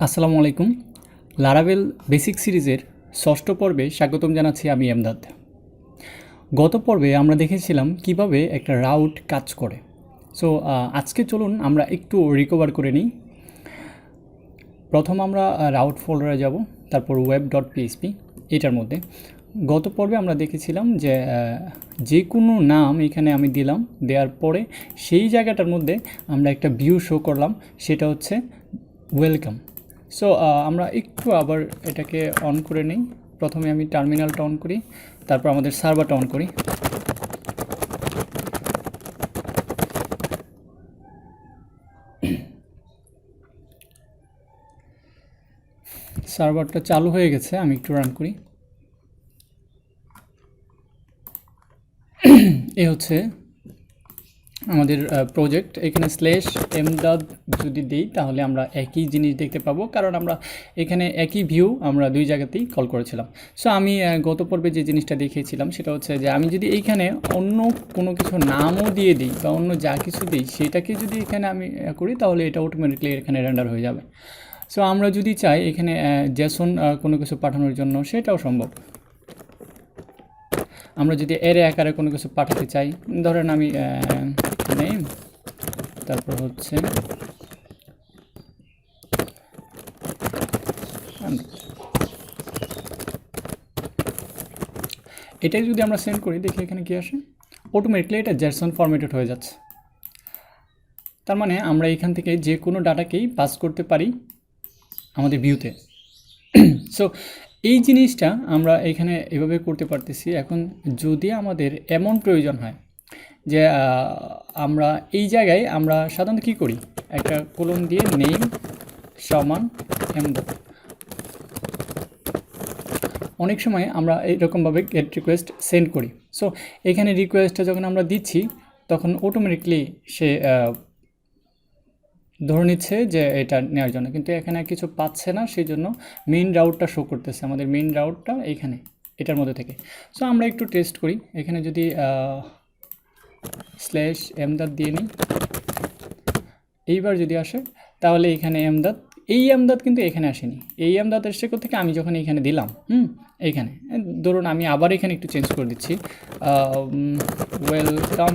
আসসালামু আলাইকুম। Laravel basic সিরিজের ষষ্ঠ পর্বে স্বাগতম জানাচ্ছি আমি এমদাদ। গত পর্বে আমরা দেখেছিলাম কিভাবে একটা রাউট কাজ করে। সো আজকে চলুন আমরা একটু রিকভার করে নিই। প্রথম আমরা রাউট ফোল্ডারে যাব, তারপর web.php এটার মধ্যে। গত পর্বে আমরা দেখেছিলাম যে কোনো নাম এখানে আমি দিলাম, দেওয়ার পরে সেই জায়গাটার মধ্যে আমরা একটা ভিউ শো করলাম, সেটা হচ্ছে ওয়েলকাম। সো আমরা একটু আবার এটাকে অন করে নিই। প্রথমে আমি টার্মিনালটা অন করি, তারপর আমাদের সার্ভারটা অন করি। সার্ভারটা চালু হয়ে গেছে, আমি একটু রান করি। এ হচ্ছে আমাদের প্রজেক্ট। এখানে /এমদাদ যদি দিই তাহলে আমরা একই জিনিস দেখতে পাবো, কারণ আমরা এখানে একই ভিউ আমরা দুই জায়গাতেই কল করেছিলাম। সো আমি গত পর্বে যে জিনিসটা দেখিয়েছিলাম সেটা হচ্ছে যে আমি যদি এইখানে অন্য কোনো কিছু নামও দিয়ে দিই বা অন্য যা কিছু দিই সেটাকে যদি এখানে আমি করি তাহলে এটা অটোমেটিকলি এখানে রেন্ডার হয়ে যাবে। সো আমরা যদি চাই এখানে জেসন কোনো কিছু পাঠানোর জন্য সেটাও সম্ভব। আমরা যদি এর আকারে কোনো কিছু পাঠাতে চাই, ধরেন আমি নেম, তারপর হচ্ছে এটাই যদি আমরা সেন্ড করি, দেখি এখানে কি আসে। অটোমেটিকলি এটা জেসন ফরম্যাটেড হয়ে যাচ্ছে। তার মানে আমরা এখান থেকে যে কোনো ডাটাকেই পাস করতে পারি আমাদের ভিউতে। সো এই জিনিসটা আমরা এখানে এভাবে করতে পারতেছি। এখন যদি আমাদের এমন প্রয়োজন হয় যে আমরা এই জায়গায় আমরা সাধারণত কী করি, একটা কোলন দিয়ে নেম সমান এমদাদ। অনেক সময় আমরা এইরকমভাবে গেট রিকোয়েস্ট সেন্ড করি। সো এখানে রিকোয়েস্টটা যখন আমরা দিচ্ছি তখন অটোমেটিকলি সে ধরে নিচ্ছে যে এটা নেওয়ার জন্য, কিন্তু এখানে কিছু পাচ্ছে না, সেই জন্য মেইন রাউটটা শো করতেছে। আমাদের মেইন রাউটটা এইখানে এটার মধ্যে থেকে। সো আমরা একটু টেস্ট করি। এখানে যদি /এমদাদ দিয়ে নিই, এইবার যদি আসে তাহলে এখানে এমদাদ, এই এমদাদ কিন্তু এখানে আসেনি। এই এমদাদ এসে থেকে আমি যখন এইখানে দিলাম এইখানে ধরুন আমি আবার এখানে একটু চেঞ্জ করে দিচ্ছি, ওয়েলকাম,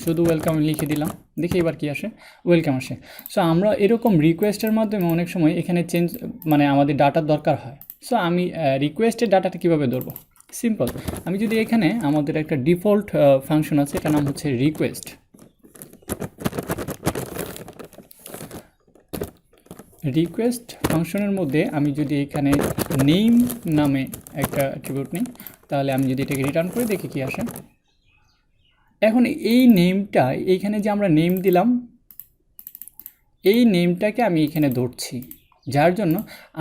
শুধু ওয়েলকাম লিখে দিলাম, দেখি এবার কি আসে, ওয়েলকাম আসে। সো আমরা এরকম রিকোয়েস্টের মাধ্যমে অনেক সময় এখানে চেঞ্জ মানে আমাদের ডাটার দরকার হয়। সো আমি রিকোয়েস্টের ডাটাটা কীভাবে ধরবো, সিম্পল। আমি যদি এখানে আমাদের একটা ডিফল্ট ফাংশন আছে, এটার নাম হচ্ছে রিকোয়েস্ট। রিকোয়েস্ট ফাংশনের মধ্যে আমি যদি এখানে নেম নামে একটা অ্যাট্রিবিউট নিই, তাহলে আমি যদি এটাকে রিটার্ন করে দেখি কি আসে। এখন এই নেমটা, এইখানে যে আমরা নেম দিলাম, এই নেমটাকে আমি এখানে ধরছি, যার জন্য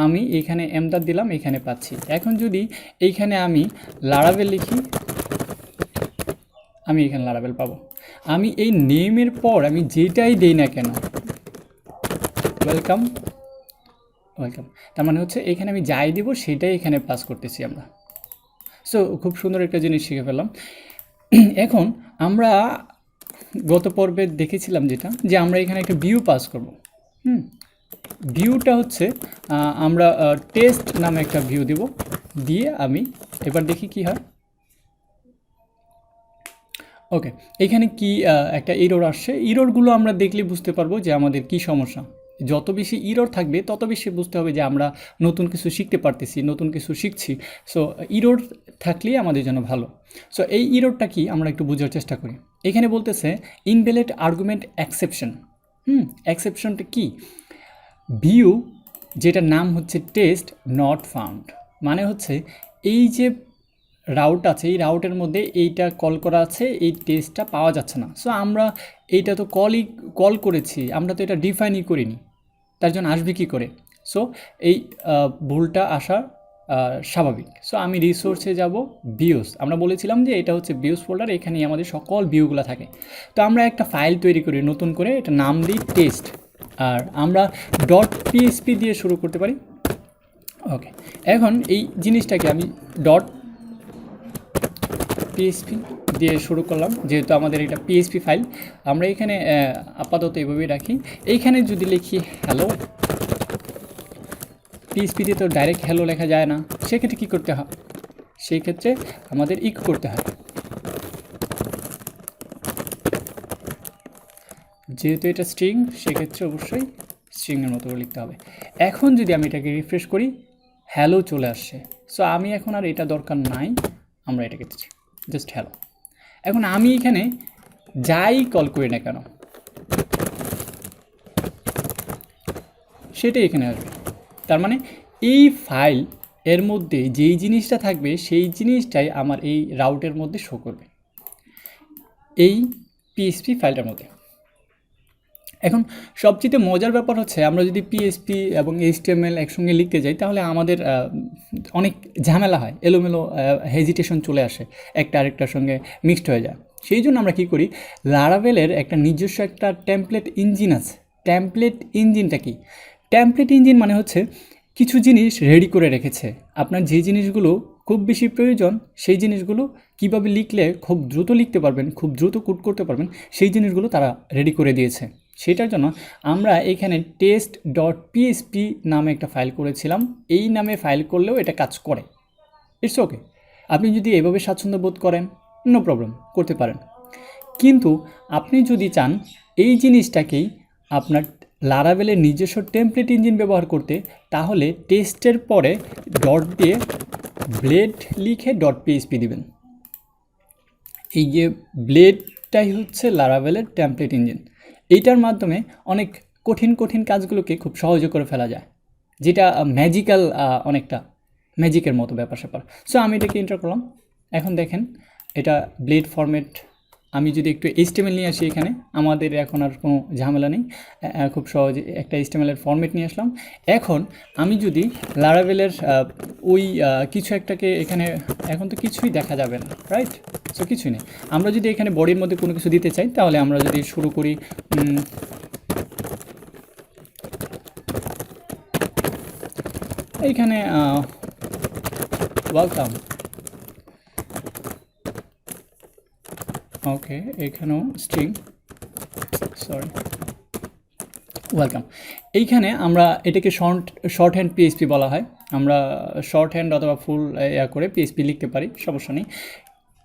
আমি এখানে এমদাদ দিলাম, এখানে পাচ্ছি। এখন যদি এইখানে আমি লারাভেল লিখি, আমি এখানে লারাভেল পাবো। আমি এই নেমের পর আমি যেটাই দেই না কেন, ওয়েলকাম, ওয়েলকাম, তার মানে হচ্ছে এখানে আমি যাই দিব সেটাই এখানে পাস করতেছি আমরা। সো খুব সুন্দর একটা জিনিস শিখে ফেললাম। এখন আমরা গত পর্বে দেখেছিলাম যেটা, যে আমরা এখানে একটা ভিউ পাস করব। ভিউটা হচ্ছে আমরা টেস্ট নামে একটা ভিউ দিব, দিয়ে আমি এবার দেখি কি হয়। ওকে, এখানে কি একটা ইরর আসছে। ইররগুলো আমরা দেখলে বুঝতে পারবো যে আমাদের কি সমস্যা। যত বেশি ইরর থাকবে তত বেশি বুঝতে হবে যে আমরা নতুন কিছু শিখতে পারতেছি, নতুন কিছু শিখছি। সো ইরর থাকলেই আমাদের জন্য ভালো। সো এই ইররটা কি আমরা একটু বোঝার চেষ্টা করি। এখানে বলতেছে ইনভ্যালিড আর্গুমেন্ট এক্সেপশন। এক্সেপশনটা কি, ভিউ যেটার নাম হচ্ছে টেস্ট নট ফাউন্ড, মানে হচ্ছে এই যে রাউট আছে, এই রাউটের মধ্যে এইটা কল করা আছে, এই টেস্টটা পাওয়া যাচ্ছে না। সো আমরা এইটা তো কল করেছি, আমরা তো এটা ডিফাইনই করিনি, তার জন্য আসবে কী করে। সো এই ভুলটা আসা স্বাভাবিক। সো আমি রিসোর্সে যাব, ভিউস, আমরা বলেছিলাম যে এটা হচ্ছে ভিউস ফোল্ডার, এখানেই আমাদের সকল ভিউগুলো থাকে। তো আমরা একটা ফাইল তৈরি করি নতুন করে, এটা নাম দিই টেস্ট, আর আমরা .php দিয়ে শুরু করতে পারি। ওকে, এখন এই জিনিসটাকে আমি .php দিয়ে শুরু করলাম, যেহেতু আমাদের এটা PHP ফাইল। আমরা এখানে আপাতত এভাবেই রাখি। এইখানে যদি লিখি হ্যালো, পিএইচপিতে তো ডাইরেক্ট হ্যালো লেখা যায় না, সেক্ষেত্রে কী করতে হয়? সেই ক্ষেত্রে আমাদের ইকো করতে হয়। যেহেতু এটা স্ট্রিং, সেক্ষেত্রে অবশ্যই স্ট্রিংয়ের মতো করে লিখতে হবে। এখন যদি আমি এটাকে রিফ্রেশ করি, হ্যালো চলে আসছে। সো আমি এখন আর এটা দরকার নাই, আমরা এটাকে দিচ্ছি জাস্ট হ্যালো। এখন আমি এখানে যাই কল করি না কেন সেটাই এখানে আসবে। তার মানে এই ফাইল এর মধ্যে যেই জিনিসটা থাকবে সেই জিনিসটাই আমার এই রাউটের মধ্যে শো করবে, এই পিএইচপি ফাইলটার মধ্যে। এখন সবচেয়ে মজার ব্যাপার হচ্ছে, আমরা যদি পিএইচপি এবং এইচটিএমএল একসঙ্গে লিখতে যাই তাহলে আমাদের অনেক ঝামেলা হয়, এলোমেলো হেজিটেশন চলে আসে, একটা আরেকটার সঙ্গে মিক্সড হয়ে যায়। সেই জন্য আমরা কী করি, লারাভেলের একটা নিজস্ব একটা টেমপ্লেট ইঞ্জিন আছে। টেমপ্লেট ইঞ্জিনটা কি? টেমপ্লেট ইঞ্জিন মানে হচ্ছে কিছু জিনিস রেডি করে রেখেছে। আপনার যে জিনিসগুলো খুব বেশি প্রয়োজন, সেই জিনিসগুলো কীভাবে লিখলে খুব দ্রুত লিখতে পারবেন, খুব দ্রুত কোড করতে পারবেন, সেই জিনিসগুলো তারা রেডি করে দিয়েছে। সেটার জন্য আমরা এখানে test.php নামে একটা ফাইল করেছিলাম। এই নামে ফাইল করলেও এটা কাজ করে, ইটস ওকে। আপনি যদি এভাবে স্বাচ্ছন্দ্য বোধ করেন, নো প্রবলেম, করতে পারেন। কিন্তু আপনি যদি চান এই জিনিসটাকেই আপনার লারাভেলের নিজস্ব টেমপ্লেট ইঞ্জিন ব্যবহার করতে, তাহলে টেস্টের পরে ডট দিয়ে ব্লেড লিখে .php দিবেন। এই যে ব্লেডটাই হচ্ছে লারাভেলের টেমপ্লেট ইঞ্জিন। এইটার মাধ্যমে অনেক কঠিন কঠিন কাজগুলোকে খুব সহজে করে ফেলা যায়, যেটা ম্যাজিক্যাল, অনেকটা ম্যাজিকের মতো ব্যাপার স্যাপার। সো আমি এটাকে এন্টার করলাম। এখন দেখেন এটা ব্লেড ফরম্যাট। আমি যদি একটু এইচটিএমএল নিয়ে আসি, এখানে আমাদের এখন আর কোনো ঝামেলা নেই, খুব সহজে একটা এইচটিএমএলের ফরম্যাট নিয়ে আসলাম। এখন আমি যদি লারাভেলের ওই কিছু একটাকে এখানে, এখন তো কিছুই দেখা যাবে না, রাইট? সো কিছুই নেই। আমরা যদি এখানে বডির মধ্যে কোনো কিছু দিতে চাই, তাহলে আমরা যদি শুরু করি এইখানে ওয়েলকাম, ওকে, এখানেও স্ট্রিং, সরি, ওয়েলকাম। এইখানে আমরা এটাকে শর্ট হ্যান্ড পিএইচপি বলা হয়। আমরা শর্ট হ্যান্ড অথবা ফুল করে পিএইচপি লিখতে পারি, সমস্যা নেই।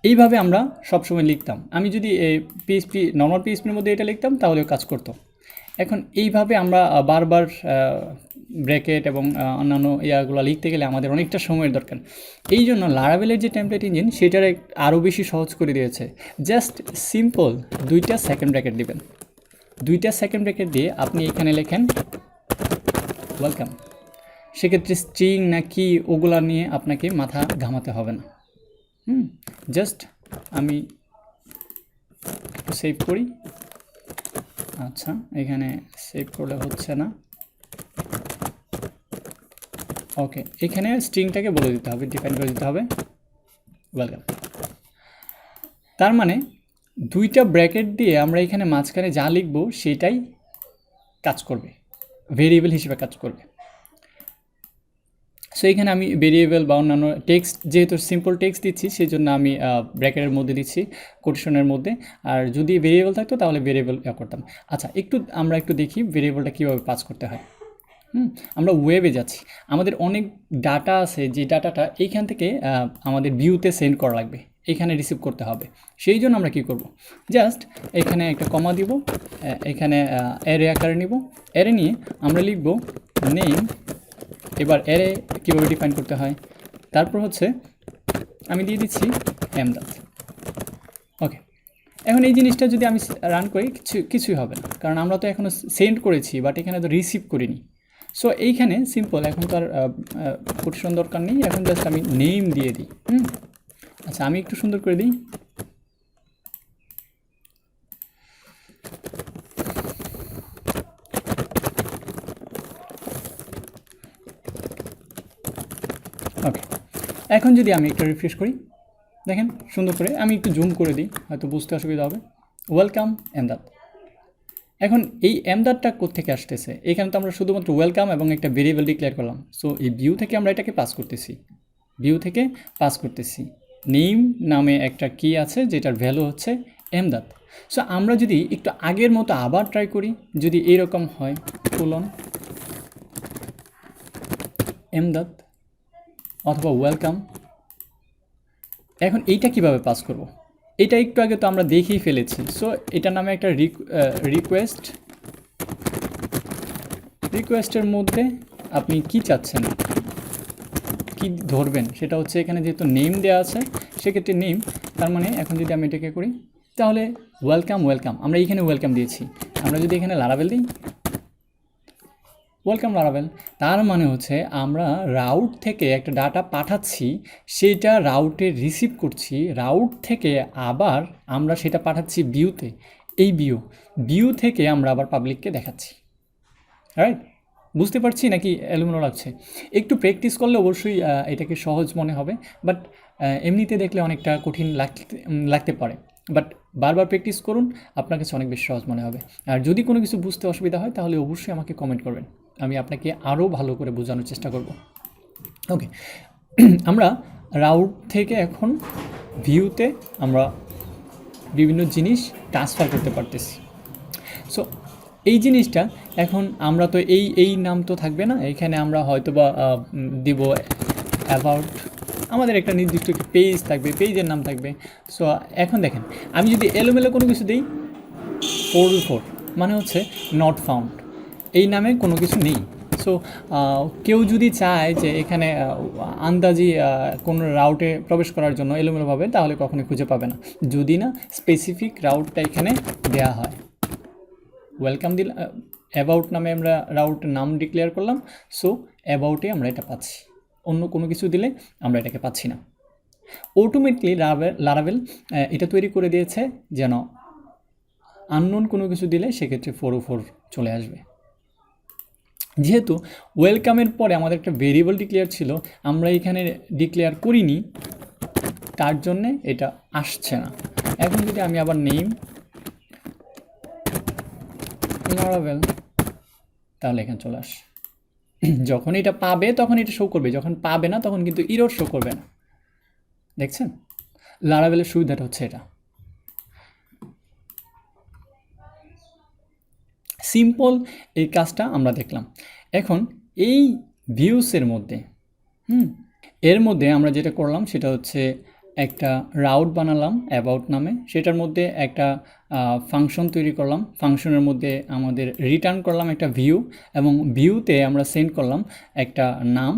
এইভাবে আমরা সবসময় লিখতাম। আমি যদি পিএইচপি নর্মাল পিএইচপির মধ্যে এটা লিখতাম, তাহলেও কাজ করতো। এখন এইভাবে আমরা বারবার ব্র্যাকেট এবং অন্যান্য ইয়াগুলো লিখতে গেলে আমাদের অনেকটা সময়ের দরকার। এই জন্য লারাভেলের যে টেমপ্লেট ইঞ্জিন, সেটার আরও বেশি সহজ করে দিয়েছে। জাস্ট সিম্পল 2টা সেকেন্ড ব্র্যাকেট দিবেন। 2টা সেকেন্ড ব্র্যাকেট দিয়ে আপনি এখানে লেখেন ওয়েলকাম। সেক্ষেত্রে স্ট্রিং না কি ওগুলা নিয়ে আপনাকে মাথা ঘামাতে হবে না। জাস্ট আমি একটু সেভ করি। আচ্ছা, এখানে সেভ করলে হচ্ছে না। ওকে, এখানে স্ট্রিংটাকে বলে দিতে হবে, ডিফাইন করে দিতে হবে ওয়েলকাম। তার মানে 2টা ব্র্যাকেট দিয়ে আমরা এখানে মাঝখানে যা লিখব সেটাই কাজ করবে, ভেরিয়েবল হিসেবে কাজ করবে। সো এখানে আমি ভেরিয়েবল বা অন্যান্য টেক্সট, যেহেতু সিম্পল টেক্সট দিচ্ছি, সেই জন্য আমি ব্র্যাকেটের মধ্যে দিচ্ছি, কোটেশনের মধ্যে। আর যদি ভেরিয়েবল থাকতো তাহলে ভেরিয়েবল করতাম। আচ্ছা, আমরা একটু দেখি ভেরিয়েবলটা কীভাবে পাস করতে হয়। আমরা ওয়েবে যাচ্ছি। আমাদের অনেক ডাটা আছে, যে ডাটাটা এইখান থেকে আমাদের ভিউতে সেন্ড করা লাগবে, এখানে রিসিভ করতে হবে। সেই জন্য আমরা কি করব, জাস্ট এখানে একটা কমা দিব, এখানে অ্যারে আকারে নিব। অ্যারে নিয়ে আমরা লিখব নেম। এবার অ্যারে কীভাবে ডিফাইন করতে হয়, তারপর হচ্ছে আমি দিয়ে দিচ্ছি আমদাদ। ওকে, এখন এই জিনিসটা যদি আমি রান করি, কিছুই হবে না, কারণ আমরা তো এখনও সেন্ড করেছি, বাট এখানে তো রিসিভ করিনি। সো এইখানে সিম্পল, এখন তো আর কোটেশন দরকার নেই, এখন জাস্ট আমি নেম দিয়ে দিই। আচ্ছা, আমি একটু সুন্দর করে দিই। ওকে, এখন যদি আমি একটু রিফ্রেশ করি, দেখেন সুন্দর করে, আমি একটু জুম করে দিই, হয়তো বুঝতে অসুবিধা হবে। ওয়েলকাম আমদাদ। এখন এই আমদাদটা কোত্থেকে আসতেছে? এখানে তো আমরা শুধুমাত্র ওয়েলকাম এবং একটা ভেরিয়েবল ডিক্লেয়ার করলাম। সো এই ভিউ থেকে আমরা এটাকে পাস করতেছি, ভিউ থেকে পাস করতেছি। নেম নামে একটা কি আছে, যেটার ভ্যালু হচ্ছে আমদাদ। সো আমরা যদি একটু আগের মতো আবার ট্রাই করি, যদি এরকম হয় কোলন এমদাদ অথবা ওয়েলকাম। এখন এইটা কিভাবে পাস করব? এটা একটু আগে তো আমরা দেখেই ফেলেছি। সো এটার নামে একটা রিকোয়েস্টের মধ্যে আপনি কি চাচ্ছেন, কি ধরবেন, সেটা হচ্ছে এখানে যেহেতু নেম দেওয়া আছে সেক্ষেত্রে নেম, তার মানে এখন যদি আমি এটাকে করি তাহলে ওয়েলকাম আমরা এইখানে ওয়েলকাম দিয়েছি। আমরা যদি এখানে লারাভেল দিই ওয়েলকাম লারাভেল, তার মানে হচ্ছে আমরা রাউট থেকে একটা ডাটা পাঠাচ্ছি, সেটা রাউটে রিসিভ করছি, রাউট থেকে আবার আমরা সেটা পাঠাচ্ছি ভিউতে, এই ভিউ থেকে আমরা আবার পাবলিককে দেখাচ্ছি। রাইট? বুঝতে পারছি নাকি এলোমেলো লাগছে? একটু প্র্যাকটিস করলে অবশ্যই এটাকে সহজ মনে হবে, বাট এমনিতে দেখলে অনেকটা কঠিন লাগতে পারে। বাট বারবার প্র্যাকটিস করুন, আপনার কাছে অনেক বেশি সহজ মনে হবে। আর যদি কোনো কিছু বুঝতে অসুবিধা হয় তাহলে অবশ্যই আমাকে কমেন্ট করবেন, আমি আপনাকে আরও ভালো করে বোঝানোর চেষ্টা করব। ওকে, আমরা রাউট থেকে এখন ভিউতে আমরা বিভিন্ন জিনিস ট্রান্সফার করতে পারতেছি। সো এই জিনিসটা এখন আমরা তো এই নাম তো থাকবে না, এখানে আমরা হয়তো বা দিব অ্যাবাউট, আমাদের একটা নির্দিষ্ট পেজ থাকবে, পেজের নাম থাকবে। সো এখন দেখেন, আমি যদি এলোমেলো কোনো কিছু দিই 404 মানে হচ্ছে নট ফাউন্ড, এই নামে কোনো কিছু নেই। সো কেউ যদি চায় যে এখানে আন্দাজি কোনো রাউটে প্রবেশ করার জন্য এলোমেলোভাবে, তাহলে কখনোই খুঁজে পাবে না, যদি না স্পেসিফিক রাউটটা এখানে দেয়া হয়। ওয়েলকাম দিলাম, অ্যাবাউট নামে আমরা রাউটের নাম ডিক্লেয়ার করলাম, সো অ্যাবাউটে আমরা এটা পাচ্ছি, অন্য কোনো কিছু দিলে আমরা এটাকে পাচ্ছি না। অটোমেটিকলি লারাভেল এটা তৈরি করে দিয়েছে যেন আননোন কোনো কিছু দিলে সেক্ষেত্রে 404 চলে আসবে। যেহেতু ওয়েলকামের পরে আমাদের একটা ভেরিয়েবল ডিক্লেয়ার ছিল, আমরা এখানে ডিক্লেয়ার করিনি, তার জন্যে এটা আসছে না। এখন যদি আমি আবার নেম লারাভেল, তাহলে এখানে চলে আসে। যখন এটা পাবে তখন এটা শো করবে, যখন পাবে না তখন কিন্তু ইরর শো করবে না। দেখছেন, লারাভেলের সুবিধাটা হচ্ছে এটা। সিম্পল এই কাজটা আমরা দেখলাম। এখন এই ভিউসের মধ্যে এর মধ্যে আমরা যেটা করলাম সেটা হচ্ছে একটা রাউট বানালাম অ্যাবাউট নামে, সেটার মধ্যে একটা ফাংশন তৈরি করলাম, ফাংশনের মধ্যে আমাদের রিটার্ন করলাম একটা ভিউ, এবং ভিউতে আমরা সেন্ড করলাম একটা নাম,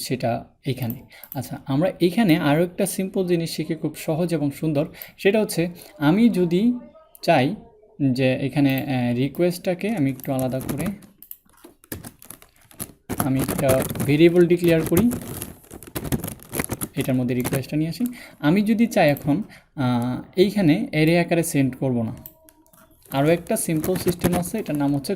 সেটা এইখানে। আচ্ছা, আমরা এইখানে আরও একটা সিম্পল জিনিস শিখে খুব সহজ এবং সুন্দর, সেটা হচ্ছে আমি যদি চাই যে এখানে রিকোয়েস্টটাকে আমি একটু আলাদা করে আমি একটা ভেরিয়েবল ডিক্লেয়ার করি, এটার মধ্যে রিকোয়েস্টটা নিয়ে আসি। আমি যদি চাই এখন এইখানে অ্যারে আকারে সেন্ড করব না, আরও একটা সিম্পল সিস্টেম আছে, এটার নাম হচ্ছে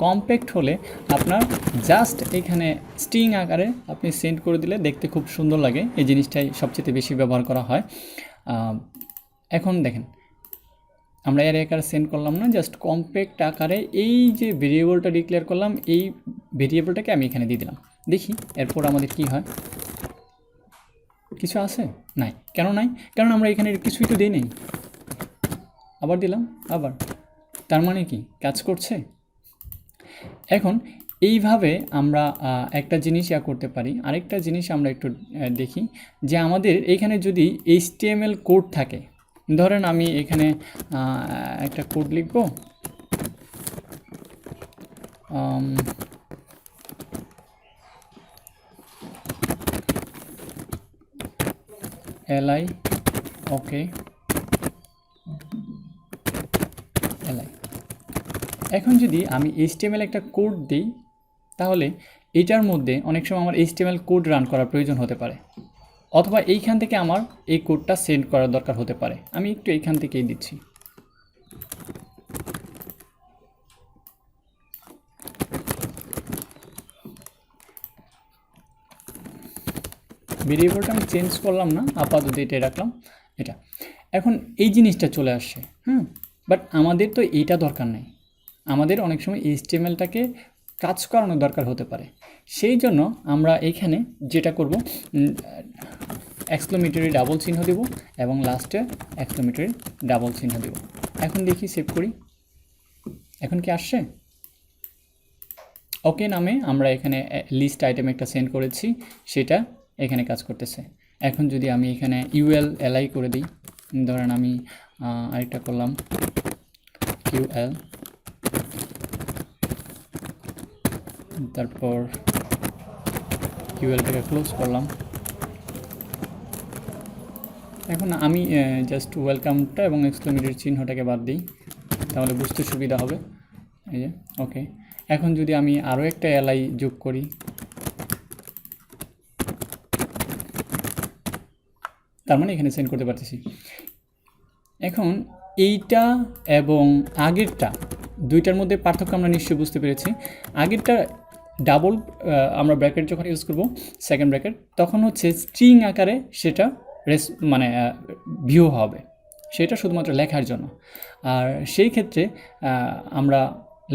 কম্প্যাক্ট হলে আপনার জাস্ট এখানে স্ট্রিং আকারে আপনি সেন্ড করে দিলে দেখতে খুব সুন্দর লাগে, এই জিনিসটাই সবচেয়ে বেশি ব্যবহার করা হয়। এখন দেখেন, আমরা অ্যারে আকারে সেন্ড করলাম না, জাস্ট কম্প্যাক্ট আকারে এই যে ভেরিয়েবলটা ডিক্লেয়ার করলাম, এই ভেরিয়েবলটাকে আমি এখানে দিয়ে দিলাম। দেখি এরপর আমাদের কি হয়। কিছু আছে? নাই। কেন নাই? কারণ আমরা এখানে কিছুই তো দিই নেই। আবার দিলাম, আবার, তার মানে কি কাজ করছে? এখন এইভাবে আমরা একটা জিনিস করতে পারি। আরেকটা জিনিস আমরা একটু দেখি যে আমাদের এখানে যদি HTML কোড থাকে, ধরেন আমি এখানে একটা কোড লিখব, li ওকে li। এখন যদি আমি HTML একটা কোড দিই, তাহলে এটার মধ্যে অনেক সময় আমার HTML কোড রান করার প্রয়োজন হতে পারে, অথবা এইখান থেকে আমার এই কোডটা সেন্ড করার দরকার হতে পারে। আমি একটু এইখান থেকেই দিচ্ছি। ভেরিয়েবলটা আমি চেঞ্জ করলাম না, আপাতত এটাই রাখলাম। এটা এখন এই জিনিসটা চলে আসছে, বাট আমাদের তো এইটা দরকার নেই, আমাদের অনেক সময় HTMLটাকে কাজ করানোর দরকার হতে পারে। সেই জন্য আমরা এইখানে যেটা করব, এক্সক্লেমেটরি ডাবল চিহ্ন দেব এবং লাস্টে এক্সক্লেমেটরি ডাবল চিহ্ন দেব। এখন দেখি সেভ করি, এখন কি আসছে? ওকে নামে আমরা এখানে লিস্ট আইটেম একটা সেন্ড করেছি, সেটা এখানে কাজ করতেছে। এখন যদি আমি এখানে ইউএল এলআই করে দিই, ধরেন আমি আরেকটা করলাম কিউএল, তারপর কিউএলটাকে ক্লোজ করলাম। এখন আমি জাস্ট ওয়েলকামটা এবং এক্সক্লেমেটরি চিহ্নটাকে বাদ দিই, তাহলে বুঝতে সুবিধা হবে। এই যে ওকে। এখন যদি আমি আরও একটা এলআই যোগ করি, তার মানে এখানে সেন্ড করতে পারতেছি। এখন এইটা এবং আগেরটা দুইটার মধ্যে পার্থক্য আমরা নিশ্চয়ই বুঝতে পেরেছি। আগেরটা ডাবল আমরা ব্র্যাকেট যখন ইউজ করব, সেকেন্ড ব্র্যাকেট, তখন হচ্ছে স্ট্রিং আকারে সেটা মানে ভিউ হবে, সেটা শুধুমাত্র লেখার জন্য। আর সেই ক্ষেত্রে আমরা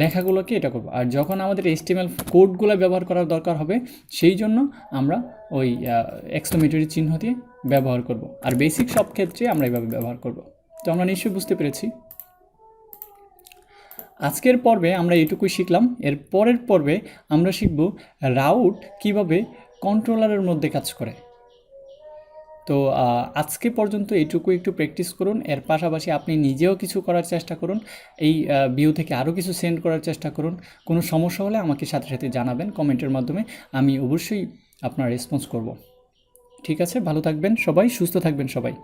লেখাগুলোকে এটা করব। আর যখন আমাদের HTML কোডগুলো ব্যবহার করার দরকার হবে, সেই জন্য আমরা ওই এক্সক্লেমেটরি চিহ্ন দিয়ে ব্যবহার করব। আর বেসিক সব ক্ষেত্রে আমরা এইভাবে ব্যবহার করব। তো আমরা নিশ্চয়ই বুঝতে পেরেছি। আজকের পর্বে আমরা এটুকুই শিখলাম। এর পরের পর্বে আমরা শিখব রাউট কিভাবে কন্ট্রোলারের মধ্যে কাজ করে। তো আজকে পর্যন্ত এইটুকু একটু প্র্যাকটিস করুন। এর পাশাপাশি আপনি নিজেও কিছু করার চেষ্টা করুন, এই ভিউ থেকে আরও কিছু সেন্ড করার চেষ্টা করুন। কোনো সমস্যা হলে আমাকে সাথে সাথে জানাবেন কমেন্টের মাধ্যমে, আমি অবশ্যই আপনার রেসপন্স করব। ঠিক আছে, ভালো থাকবেন সবাই, সুস্থ থাকবেন সবাই।